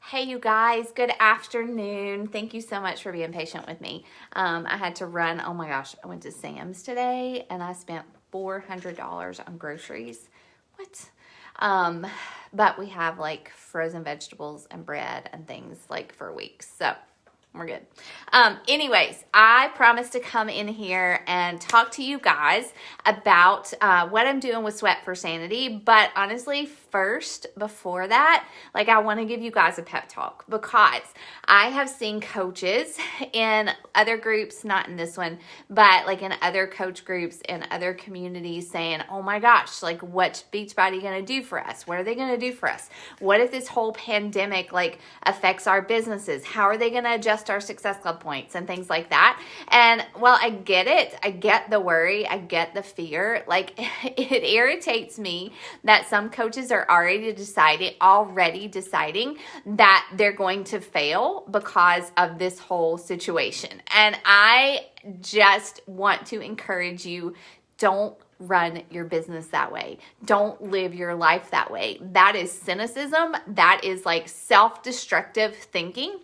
Hey, you guys, good afternoon. Thank you so much for being patient with me. I had to run, oh my gosh, I went to Sam's today and I spent $400 on groceries. What? But we have like frozen vegetables and bread and things like for weeks. So we're good. Anyways, I promised to come in here and talk to you guys about what I'm doing with Sweat for Sanity. But honestly, first, before that, like I want to give you guys a pep talk because I have seen coaches in other groups, not in this one, but like in other coach groups in other communities saying, oh my gosh, like what's Beachbody going to do for us? What are they going to do for us? What if this whole pandemic like affects our businesses? How are they going to adjust our Success Club points and things like that? And well, I get it. I get the worry. I get the fear. Like it irritates me that some coaches are already deciding that they're going to fail because of this whole situation. And I just want to encourage you, don't run your business that way. Don't live your life that way. That is cynicism. That is like self-destructive thinking.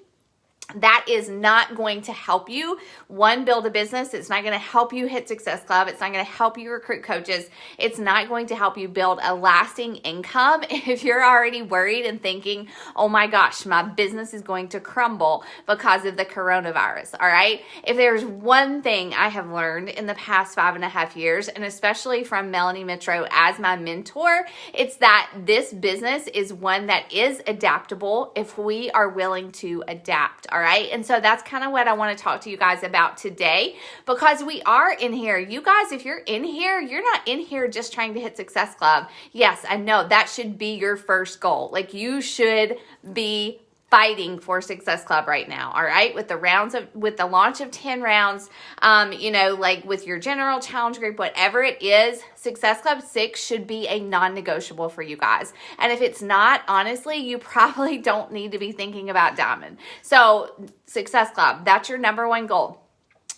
That is not going to help you, one, build a business. It's not going to help you hit Success Club. It's not going to help you recruit coaches. It's not going to help you build a lasting income if you're already worried and thinking, oh my gosh, my business is going to crumble because of the coronavirus, all right? If there's one thing I have learned in the past 5.5 years, and especially from Melanie Mitro as my mentor, it's that this business is one that is adaptable if we are willing to adapt. All right. And so that's kind of what I want to talk to you guys about today, because we are in here. You guys, if you're in here, you're not in here just trying to hit Success Club. Yes, I know that should be your first goal. Like you should be fighting for Success Club right now. All right. With the launch of 10 rounds, like with your general challenge group, whatever it is, Success Club 6 should be a non-negotiable for you guys. And if it's not, honestly, you probably don't need to be thinking about Diamond. So Success Club, that's your number one goal.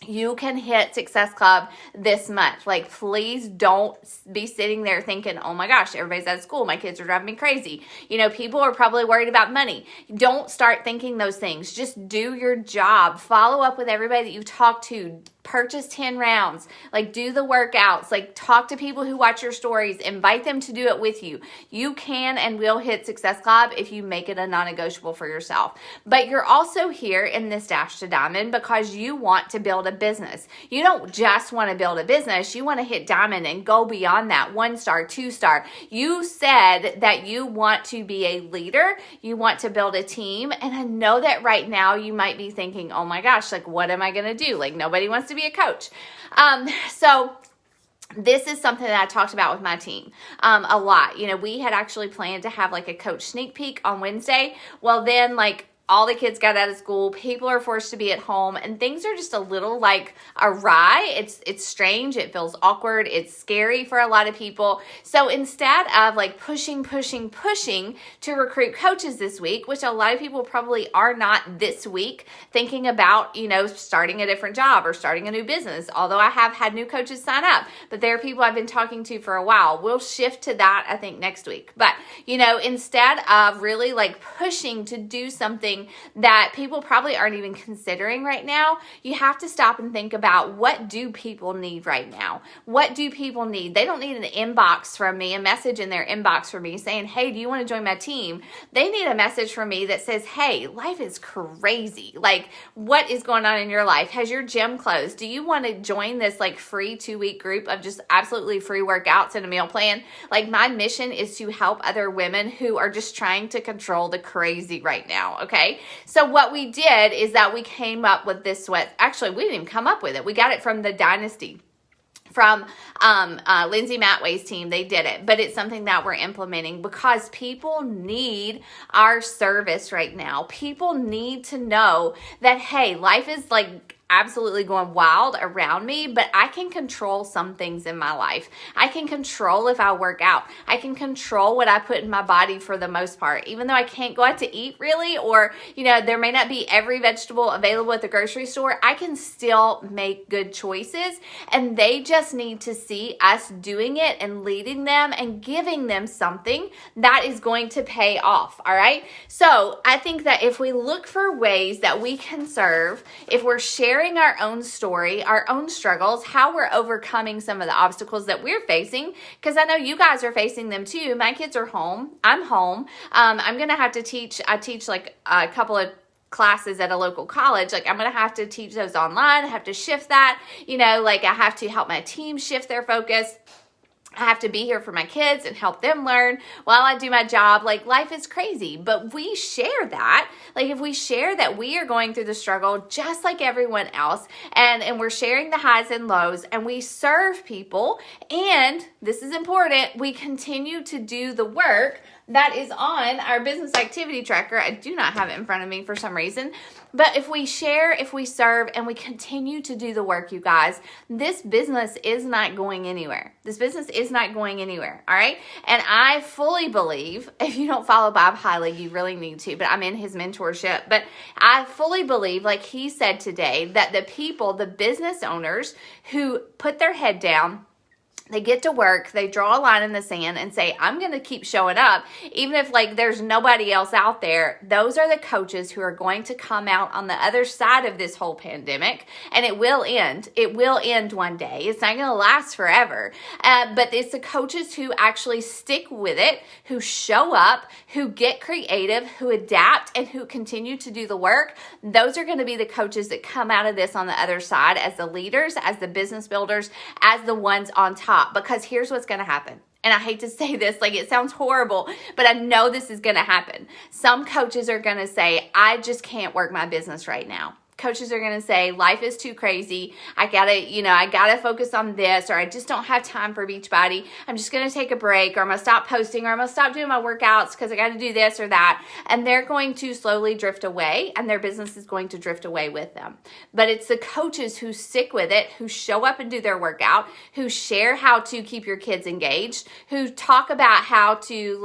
You can hit Success Club this month. Like, please don't be sitting there thinking, oh my gosh, everybody's at school. My kids are driving me crazy. People are probably worried about money. Don't start thinking those things. Just do your job. Follow up with everybody that you talk to. Purchase 10 rounds, like do the workouts, like talk to people who watch your stories, invite them to do it with you. You can and will hit Success Club if you make it a non-negotiable for yourself. But you're also here in this Dash to Diamond because you want to build a business. You don't just want to build a business. You want to hit Diamond and go beyond that 1-star, 2-star. You said that you want to be a leader. You want to build a team. And I know that right now you might be thinking, oh my gosh, like what am I going to do? Like nobody wants to be a coach. So this is something that I talked about with my team a lot. We had actually planned to have like a coach sneak peek on Wednesday. Well, then like all the kids got out of school, people are forced to be at home, and things are just a little like awry. It's strange. It feels awkward. It's scary for a lot of people. So instead of like pushing to recruit coaches this week, which a lot of people probably are not this week thinking about, starting a different job or starting a new business, although I have had new coaches sign up, but there are people I've been talking to for a while. We'll shift to that, I think, next week. But, instead of really like pushing to do something that people probably aren't even considering right now, you have to stop and think about, what do people need right now? What do people need? They don't need an inbox from me, a message in their inbox from me saying, hey, do you want to join my team? They need a message from me that says, hey, life is crazy. Like, what is going on in your life? Has your gym closed? Do you want to join this like free 2-week group of just absolutely free workouts and a meal plan? Like, my mission is to help other women who are just trying to control the crazy right now. Okay. So what we did is that we came up with this sweat. Actually, we didn't even come up with it. We got it from the Dynasty. From Lindsay Matway's team. They did it, but it's something that we're implementing because people need our service right now. People need to know that, hey, life is like absolutely going wild around me, but I can control some things in my life. I can control if I work out. I can control what I put in my body for the most part. Even though I can't go out to eat really, or, there may not be every vegetable available at the grocery store, I can still make good choices. And they just need to see us doing it and leading them and giving them something that is going to pay off. All right. So I think that if we look for ways that we can serve, if we're sharing our own story, our own struggles, how we're overcoming some of the obstacles that we're facing, because I know you guys are facing them too. My kids are home. I'm home. I'm going to have to teach. I teach like a couple of classes at a local college. Like I'm going to have to teach those online. I have to shift that, I have to help my team shift their focus. I have to be here for my kids and help them learn while I do my job. Like life is crazy, but we share that. Like if we share that we are going through the struggle just like everyone else, and we're sharing the highs and lows, and we serve people, and this is important, we continue to do the work that is on our business activity tracker. I do not have it in front of me for some reason. But if we share, if we serve, and we continue to do the work, you guys, this business is not going anywhere. This business is not going anywhere, all right? And I fully believe, if you don't follow Bob Hiley, you really need to, but I'm in his mentorship. But I fully believe, like he said today, that the people, the business owners who put their head down, they get to work, they draw a line in the sand and say, I'm going to keep showing up, even if there's nobody else out there. Those are the coaches who are going to come out on the other side of this whole pandemic, and it will end. It will end one day. It's not going to last forever. But it's the coaches who actually stick with it, who show up, who get creative, who adapt, and who continue to do the work. Those are going to be the coaches that come out of this on the other side as the leaders, as the business builders, as the ones on top. Because here's what's going to happen. And I hate to say this, it sounds horrible, but I know this is going to happen. Some coaches are going to say, I just can't work my business right now. Coaches are going to say, life is too crazy. I gotta focus on this, or I just don't have time for Beachbody. I'm just going to take a break, or I'm going to stop posting, or I'm going to stop doing my workouts because I got to do this or that. And they're going to slowly drift away, and their business is going to drift away with them. But it's the coaches who stick with it, who show up and do their workout, who share how to keep your kids engaged, who talk about how to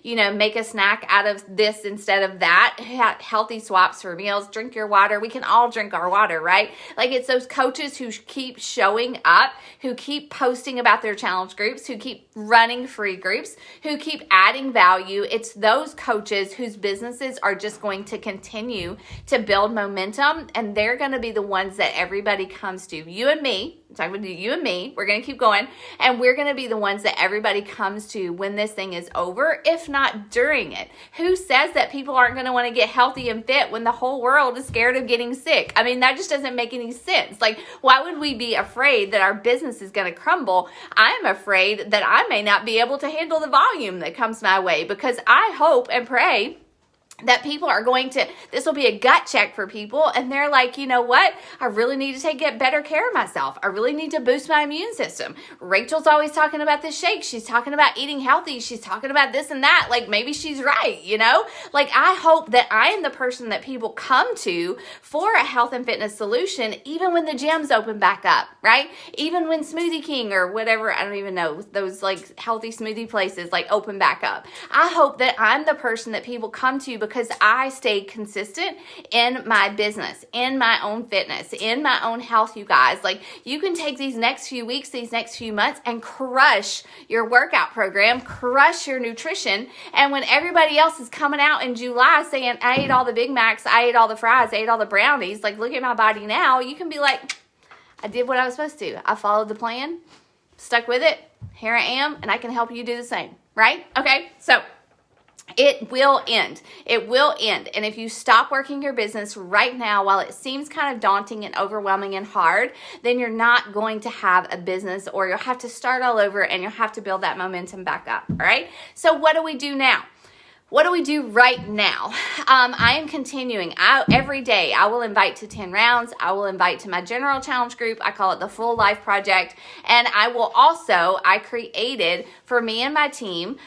make a snack out of this instead of that, healthy swaps for meals, drink your water. We can all drink our water, right? It's those coaches who keep showing up, who keep posting about their challenge groups, who keep running free groups, who keep adding value. It's those coaches whose businesses are just going to continue to build momentum, and they're going to be the ones that everybody comes to. You and me, I'm talking about you and me, we're going to keep going, and we're going to be the ones that everybody comes to when this thing is over, if not during it. Who says that people aren't going to want to get healthy and fit when the whole world is scared of getting sick? I mean, that just doesn't make any sense. Why would we be afraid that our business is going to crumble? I'm afraid that I may not be able to handle the volume that comes my way, because I hope and pray that people are this will be a gut check for people, and they're like, you know what? I really need to get better care of myself. I really need to boost my immune system. Rachel's always talking about this shake. She's talking about eating healthy. She's talking about this and that. Maybe she's right, I hope that I am the person that people come to for a health and fitness solution, even when the gyms open back up, right? Even when Smoothie King or whatever, I don't even know, those healthy smoothie places open back up. I hope that I'm the person that people come to because I stayed consistent in my business, in my own fitness, in my own health, you guys. You can take these next few weeks, these next few months, and crush your workout program, crush your nutrition. And when everybody else is coming out in July saying, I ate all the Big Macs, I ate all the fries, I ate all the brownies, look at my body now, you can be like, I did what I was supposed to. I followed the plan, stuck with it, here I am, and I can help you do the same, right? Okay, so it will end. It will end. And if you stop working your business right now, while it seems kind of daunting and overwhelming and hard, then you're not going to have a business, or you'll have to start all over and you'll have to build that momentum back up. All right. So what do we do now? What do we do right now? I am continuing. Every day I will invite to 10 rounds. I will invite to my general challenge group. I call it the Full Life Project. And I created for me and my team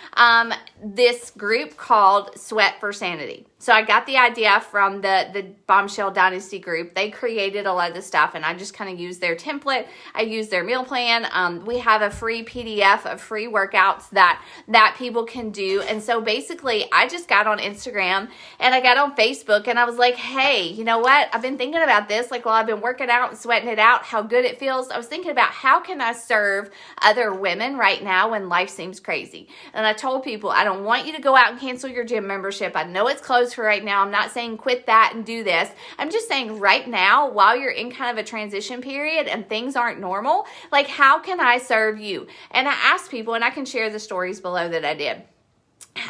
this group called Sweat for Sanity. So I got the idea from the Bombshell Dynasty group. They created a lot of the stuff, and I just kind of used their template. I used their meal plan. We have a free PDF of free workouts that people can do. And so basically, I just got on Instagram and I got on Facebook, and I was like, hey, you know what? I've been thinking about this. Like, while I've been working out and sweating it out, how good it feels. I was thinking about how can I serve other women right now when life seems crazy. And I told people, I don't want you to go out and cancel your gym membership. I know it's closed for right now. I'm not saying quit that and do this. I'm just saying right now, while you're in kind of a transition period and things aren't normal, like, how can I serve you? And I asked people, and I can share the stories below that I did.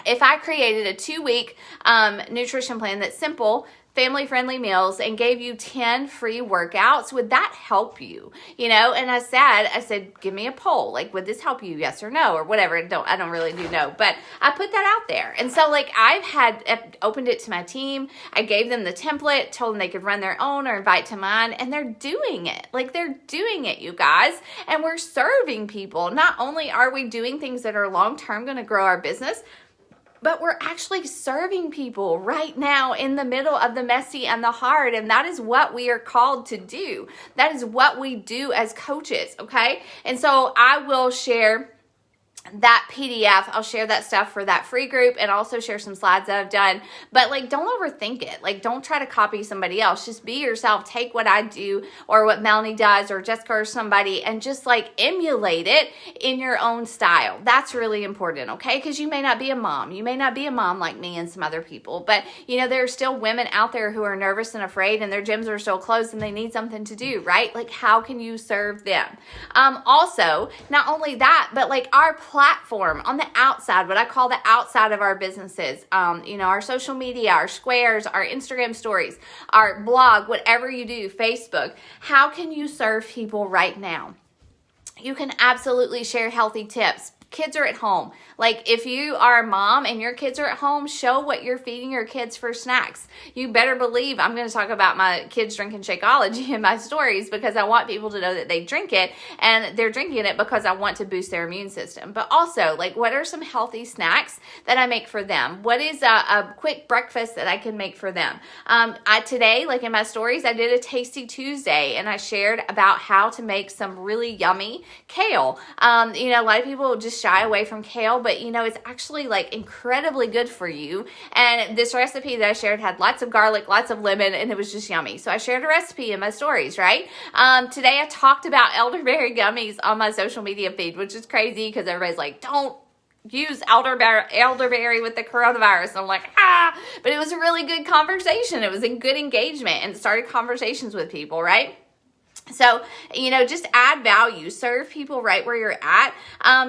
If I created a 2-week nutrition plan that's simple, family-friendly meals, and gave you 10 free workouts, would that help you? You know, and I said, give me a poll. Like, would this help you? Yes or no, or whatever. I don't really do know, but I put that out there. And so, like, I've opened it to my team. I gave them the template, told them they could run their own or invite to mine, and they're doing it. Like, they're doing it, you guys. And we're serving people. Not only are we doing things that are long-term going to grow our business, but we're actually serving people right now in the middle of the messy and the hard. And that is what we are called to do. That is what we do as coaches, okay? And so I will share that PDF. I'll share that stuff for that free group, and also share some slides that I've done. But like, don't overthink it. Like, don't try to copy somebody else. Just be yourself. Take what I do or what Melanie does or Jessica or somebody, and just like emulate it in your own style. That's really important, okay? Because you may not be a mom. You may not be a mom like me and some other people, but you know, there are still women out there who are nervous and afraid, and their gyms are still closed, and they need something to do, right? Like, how can you serve them? Also, not only that, but like our platform on the outside, what I call the outside of our businesses, you know, our social media, our squares, our Instagram stories, our blog, whatever you do, Facebook, how can you serve people right now? You can absolutely share healthy tips. Kids are at home. Like, if you are a mom and your kids are at home, show what you're feeding your kids for snacks. You better believe I'm going to talk about my kids drinking Shakeology in my stories, because I want people to know that they drink it, and they're drinking it because I want to boost their immune system. But also, like, what are some healthy snacks that I make for them? What is a quick breakfast that I can make for them? Today, like in my stories, I did a Tasty Tuesday, and I shared about how to make some really yummy kale. You know, a lot of people just shy away from kale, but you know, it's actually like incredibly good for you. And this recipe that I shared had lots of garlic, lots of lemon, and it was just yummy. So I shared a recipe in my stories, right? Today I talked about elderberry gummies on my social media feed, which is crazy because everybody's like, don't use elderberry with the coronavirus. And I'm like, but it was a really good conversation. It was a good engagement, and it started conversations with people, right? So, you know, just add value, serve people right where you're at,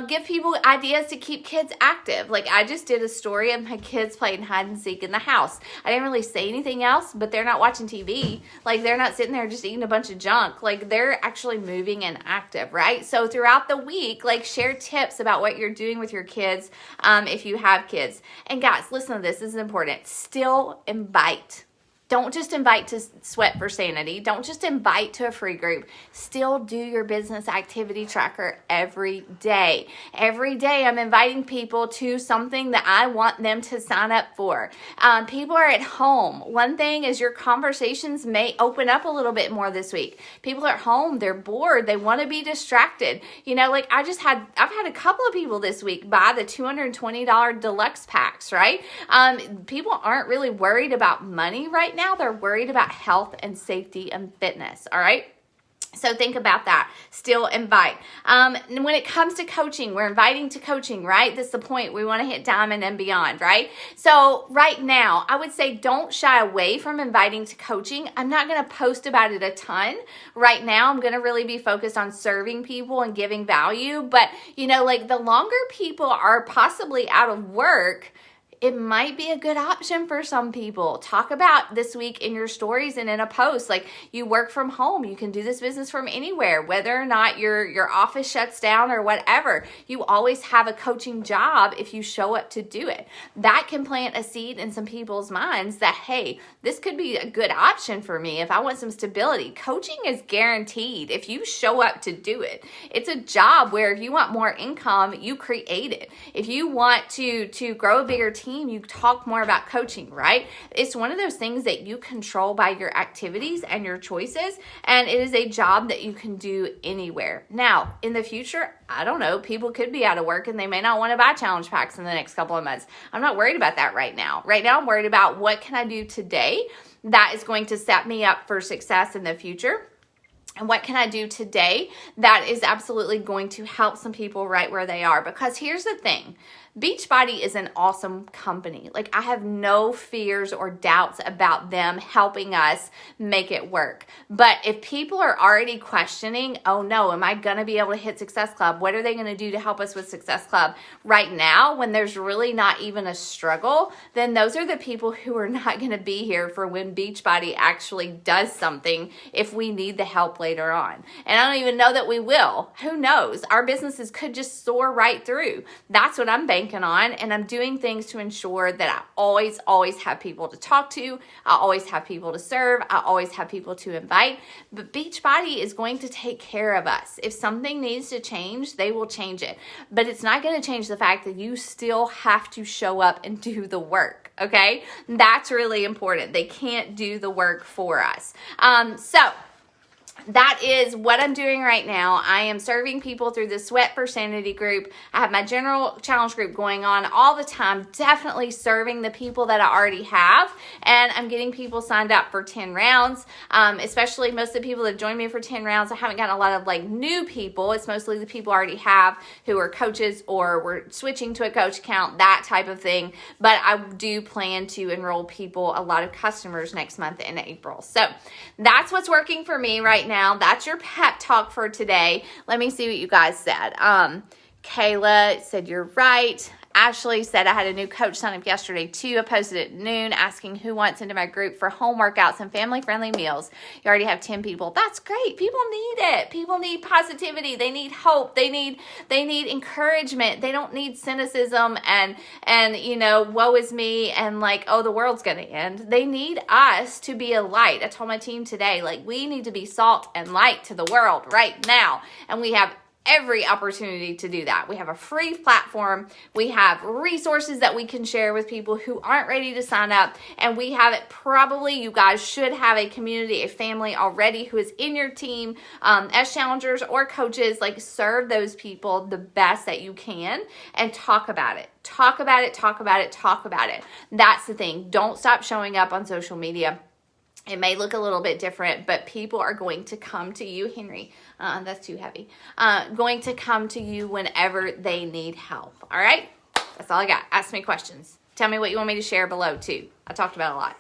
give people ideas to keep kids active. Like, I just did a story of my kids playing hide and seek in the house. I didn't really say anything else, but they're not watching TV. Like, they're not sitting there just eating a bunch of junk. Like, they're actually moving and active, right? So throughout the week, like, share tips about what you're doing with your kids, if you have kids. And guys, listen to this. This is important. Still invite. Don't just invite to Sweat for Sanity. Don't just invite to a free group. Still do your business activity tracker every day. Every day I'm inviting people to something that I want them to sign up for. People are at home. One thing is your conversations may open up a little bit more this week. People are at home. They're bored. They want to be distracted. You know, like I've had a couple of people this week buy the $220 deluxe packs, right? People aren't really worried about money right now. They're worried about health and safety and fitness, all right? So think about that. Still invite. And when it comes to coaching, we're inviting to coaching, right? That's the point. We want to hit diamond and beyond, right? So right now, I would say don't shy away from inviting to coaching. I'm not going to post about it a ton. Right now, I'm going to really be focused on serving people and giving value. But, you know, like the longer people are possibly out of work, it might be a good option for some people. Talk about this week in your stories and in a post. Like, you work from home. You can do this business from anywhere, whether or not your office shuts down or whatever. You always have a coaching job if you show up to do it. That can plant a seed in some people's minds that, hey, this could be a good option for me if I want some stability. Coaching is guaranteed if you show up to do it. It's a job where if you want more income, you create it. If you want to grow a bigger team, team, you talk more about coaching, right? It's one of those things that you control by your activities and your choices, and it is a job that you can do anywhere. Now, in the future, I don't know, people could be out of work and they may not want to buy challenge packs in the next couple of months. I'm not worried about that right now. Right now, I'm worried about what can I do today that is going to set me up for success in the future. And what can I do today that is absolutely going to help some people right where they are? Because here's the thing. Beachbody is an awesome company. Like, I have no fears or doubts about them helping us make it work. But if people are already questioning, oh no, am I going to be able to hit Success Club? What are they going to do to help us with Success Club right now when there's really not even a struggle? Then those are the people who are not going to be here for when Beachbody actually does something if we need the help later on. And I don't even know that we will. Who knows? Our businesses could just soar right through. That's what I'm banking on, and I'm doing things to ensure that I always have people to talk to. I always have people to serve. I always have people to invite. But Beachbody is going to take care of us. If something needs to change, they will change it. But it's not going to change the fact that you still have to show up and do the work. Okay? That's really important. They can't do the work for us. So that is what I'm doing right now. I am serving people through the Sweat for Sanity group. I have my general challenge group going on all the time, definitely serving the people that I already have. And I'm getting people signed up for 10 rounds, especially most of the people that have joined me for 10 rounds. I haven't gotten a lot of like new people. It's mostly the people I already have who are coaches or we're switching to a coach account, that type of thing. But I do plan to enroll people, a lot of customers next month in April. So that's what's working for me right now. That's your pep talk for today. Let me see what you guys said. Kayla said, you're right. Ashley said, I had a new coach sign up yesterday too. I posted at noon asking who wants into my group for home workouts and family-friendly meals. You already have 10 people. That's great. People need it. People need positivity. They need hope. They need encouragement. They don't need cynicism and you know, woe is me and like, oh, the world's going to end. They need us to be a light. I told my team today, like, we need to be salt and light to the world right now. And we have every opportunity to do that. We have a free platform. We have resources that we can share with people who aren't ready to sign up. And we have it probably, you guys should have a community, a family already who is in your team as challengers or coaches. Like, serve those people the best that you can and talk about it. Talk about it, talk about it, talk about it. That's the thing. Don't stop showing up on social media. It may look a little bit different, but people are going to come to you, Henry. That's too heavy. Going to come to you whenever they need help. All right? That's all I got. Ask me questions. Tell me what you want me to share below, too. I talked about a lot.